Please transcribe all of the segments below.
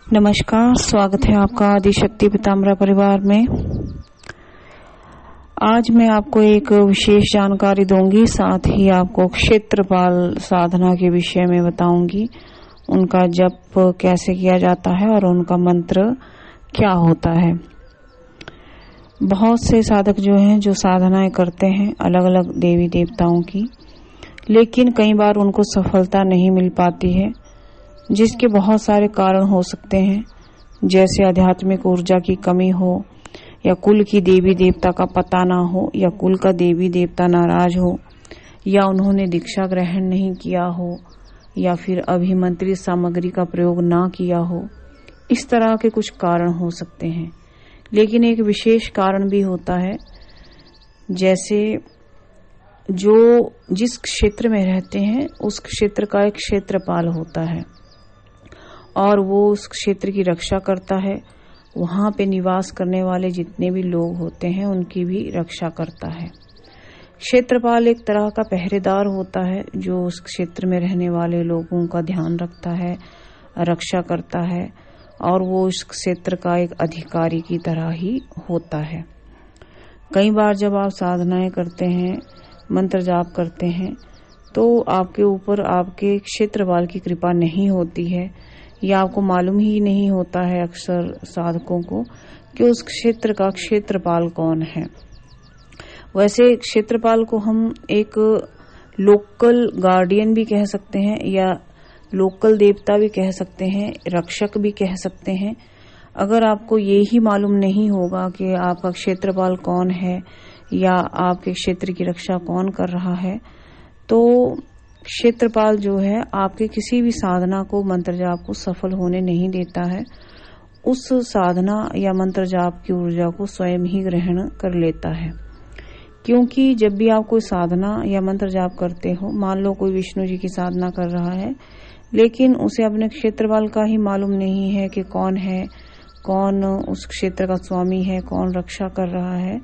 नमस्कार, स्वागत है आपका आदिशक्ति पीताम्बरा परिवार में। आज मैं आपको एक विशेष जानकारी दूंगी, साथ ही आपको क्षेत्रपाल साधना के विषय में बताऊंगी। उनका जप कैसे किया जाता है और उनका मंत्र क्या होता है। बहुत से साधक जो हैं जो साधनाएं करते हैं अलग अलग देवी देवताओं की, लेकिन कई बार उनको सफलता नहीं मिल पाती है, जिसके बहुत सारे कारण हो सकते हैं, जैसे आध्यात्मिक ऊर्जा की कमी हो, या कुल की देवी देवता का पता ना हो, या कुल का देवी देवता नाराज हो, या उन्होंने दीक्षा ग्रहण नहीं किया हो, या फिर अभिमंत्रित सामग्री का प्रयोग ना किया हो। इस तरह के कुछ कारण हो सकते हैं। लेकिन एक विशेष कारण भी होता है, जैसे जो जिस क्षेत्र में रहते हैं उस क्षेत्र का एक क्षेत्रपाल होता है और वो उस क्षेत्र की रक्षा करता है। वहां पे निवास करने वाले जितने भी लोग होते हैं उनकी भी रक्षा करता है। क्षेत्रपाल एक तरह का पहरेदार होता है जो उस क्षेत्र में रहने वाले लोगों का ध्यान रखता है, रक्षा करता है, और वो उस क्षेत्र का एक अधिकारी की तरह ही होता है। कई बार जब आप साधनाएं करते हैं, मंत्र जाप करते हैं, तो आपके ऊपर आपके क्षेत्रपाल की कृपा नहीं होती है, या आपको मालूम ही नहीं होता है अक्सर साधकों को कि उस क्षेत्र का क्षेत्रपाल कौन है। वैसे क्षेत्रपाल को हम एक लोकल गार्डियन भी कह सकते हैं, या लोकल देवता भी कह सकते हैं, रक्षक भी कह सकते हैं। अगर आपको ये ही मालूम नहीं होगा कि आपका क्षेत्रपाल कौन है या आपके क्षेत्र की रक्षा कौन कर रहा है, तो क्षेत्रपाल जो है आपके किसी भी साधना को, मंत्र जाप को सफल होने नहीं देता है। उस साधना या मंत्र जाप की ऊर्जा को स्वयं ही ग्रहण कर लेता है। क्योंकि जब भी आप कोई साधना या मंत्र जाप करते हो, मान लो कोई विष्णु जी की साधना कर रहा है, लेकिन उसे अपने क्षेत्रपाल का ही मालूम नहीं है कि कौन है, कौन उस क्षेत्र का स्वामी है, कौन रक्षा कर रहा है,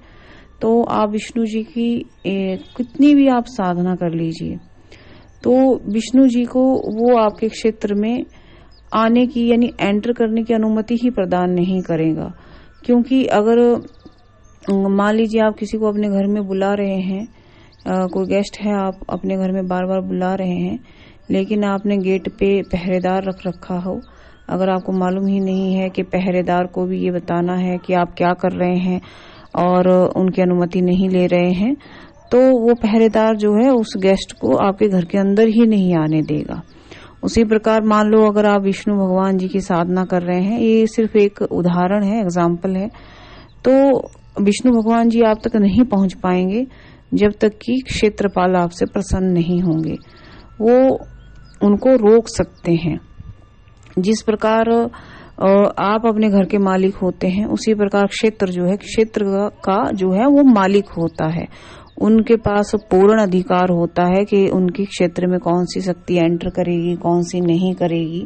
तो आप विष्णु जी की कितनी भी आप साधना कर लीजिए, तो विष्णु जी को वो आपके क्षेत्र में आने की यानी एंटर करने की अनुमति ही प्रदान नहीं करेगा। क्योंकि अगर मान लीजिए आप किसी को अपने घर में बुला रहे हैं, कोई गेस्ट है, आप अपने घर में बार बार बुला रहे हैं, लेकिन आपने गेट पे पहरेदार रख रखा हो, अगर आपको मालूम ही नहीं है कि पहरेदार को भी ये बताना है कि आप क्या कर रहे हैं और उनकी अनुमति नहीं ले रहे हैं, तो वो पहरेदार जो है उस गेस्ट को आपके घर के अंदर ही नहीं आने देगा। उसी प्रकार मान लो अगर आप विष्णु भगवान जी की साधना कर रहे हैं, ये सिर्फ एक उदाहरण है, एग्जाम्पल है, तो विष्णु भगवान जी आप तक नहीं पहुंच पाएंगे जब तक कि क्षेत्रपाल आपसे प्रसन्न नहीं होंगे। वो उनको रोक सकते हैं। जिस प्रकार आप अपने घर के मालिक होते हैं, उसी प्रकार क्षेत्र जो है, क्षेत्र का जो है वो मालिक होता है। उनके पास पूर्ण अधिकार होता है कि उनके क्षेत्र में कौन सी शक्ति एंटर करेगी, कौन सी नहीं करेगी।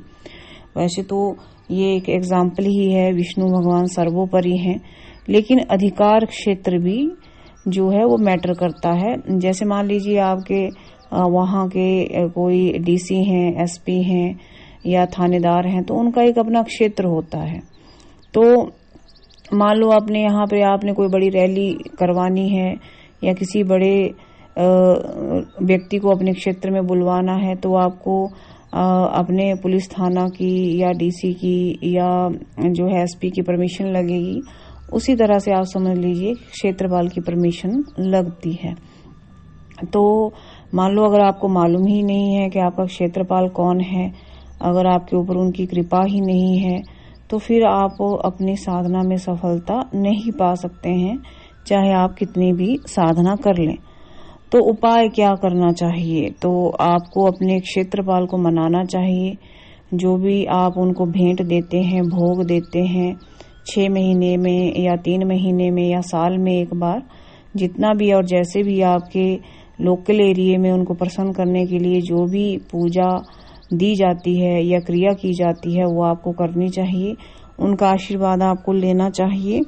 वैसे तो ये एक एग्जाम्पल ही है, विष्णु भगवान सर्वोपरि हैं, लेकिन अधिकार क्षेत्र भी जो है वो मैटर करता है। जैसे मान लीजिए आपके वहाँ के कोई डीसी हैं, एसपी हैं या थानेदार हैं, तो उनका एक अपना क्षेत्र होता है। तो मान लो अपने यहाँ पे आपने कोई बड़ी रैली करवानी है या किसी बड़े व्यक्ति को अपने क्षेत्र में बुलवाना है, तो आपको अपने पुलिस थाना की या डीसी की या जो है एसपी की परमिशन लगेगी। उसी तरह से आप समझ लीजिए क्षेत्रपाल की परमिशन लगती है। तो मान लो अगर आपको मालूम ही नहीं है कि आपका क्षेत्रपाल कौन है, अगर आपके ऊपर उनकी कृपा ही नहीं है, तो फिर आप अपनी साधना में सफलता नहीं पा सकते हैं, चाहे आप कितनी भी साधना कर लें। तो उपाय क्या करना चाहिए? तो आपको अपने क्षेत्रपाल को मनाना चाहिए। जो भी आप उनको भेंट देते हैं, भोग देते हैं, 6 महीने में या 3 महीने में या साल में एक बार, जितना भी और जैसे भी आपके लोकल एरिया में उनको प्रसन्न करने के लिए जो भी पूजा दी जाती है या क्रिया की जाती है, वो आपको करनी चाहिए। उनका आशीर्वाद आपको लेना चाहिए।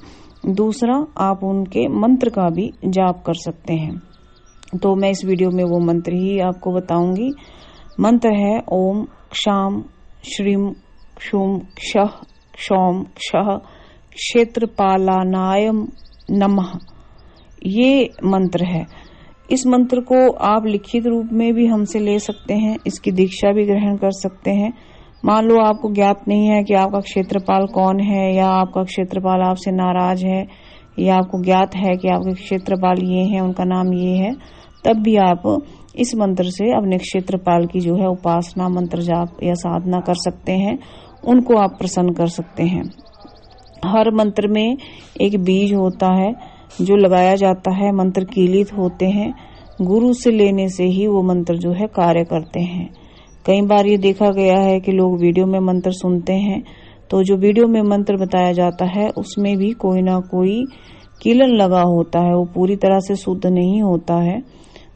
दूसरा, आप उनके मंत्र का भी जाप कर सकते हैं। तो मैं इस वीडियो में वो मंत्र ही आपको बताऊंगी। मंत्र है ओम क्षाम श्रीम क्षुम क्षः क्षौम क्षः क्षेत्रपालानाय नमः, ये मंत्र है। इस मंत्र को आप लिखित रूप में भी हमसे ले सकते हैं, इसकी दीक्षा भी ग्रहण कर सकते हैं। मान लो आपको ज्ञात नहीं है कि आपका क्षेत्रपाल कौन है, या आपका क्षेत्रपाल आपसे नाराज है, या आपको ज्ञात है कि आपके क्षेत्रपाल ये हैं, उनका नाम ये है, तब भी आप इस मंत्र से अपने क्षेत्रपाल की जो है उपासना, मंत्र जाप या साधना कर सकते हैं, उनको आप प्रसन्न कर सकते हैं। हर मंत्र में एक बीज होता है जो लगाया जाता है, मंत्र कीलित होते हैं, गुरु से लेने से ही वो मंत्र जो है कार्य करते हैं। कई बार ये देखा गया है कि लोग वीडियो में मंत्र सुनते हैं, तो जो वीडियो में मंत्र बताया जाता है उसमें भी कोई ना कोई कीलन लगा होता है, वो पूरी तरह से शुद्ध नहीं होता है।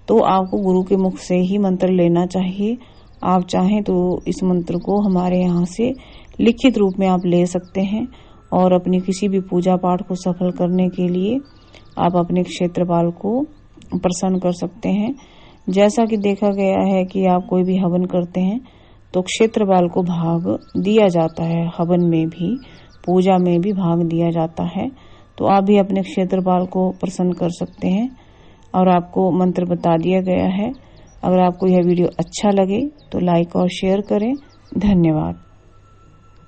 तो आपको गुरु के मुख से ही मंत्र लेना चाहिए। आप चाहें तो इस मंत्र को हमारे यहाँ से लिखित रूप में आप ले सकते हैं, और अपनी किसी भी पूजा पाठ को सफल करने के लिए आप अपने क्षेत्रपाल को प्रसन्न कर सकते हैं। जैसा कि देखा गया है कि आप कोई भी हवन करते हैं तो क्षेत्रपाल को भाग दिया जाता है, हवन में भी, पूजा में भी भाग दिया जाता है। तो आप भी अपने क्षेत्रपाल को प्रसन्न कर सकते हैं, और आपको मंत्र बता दिया गया है। अगर आपको यह वीडियो अच्छा लगे तो लाइक और शेयर करें। धन्यवाद।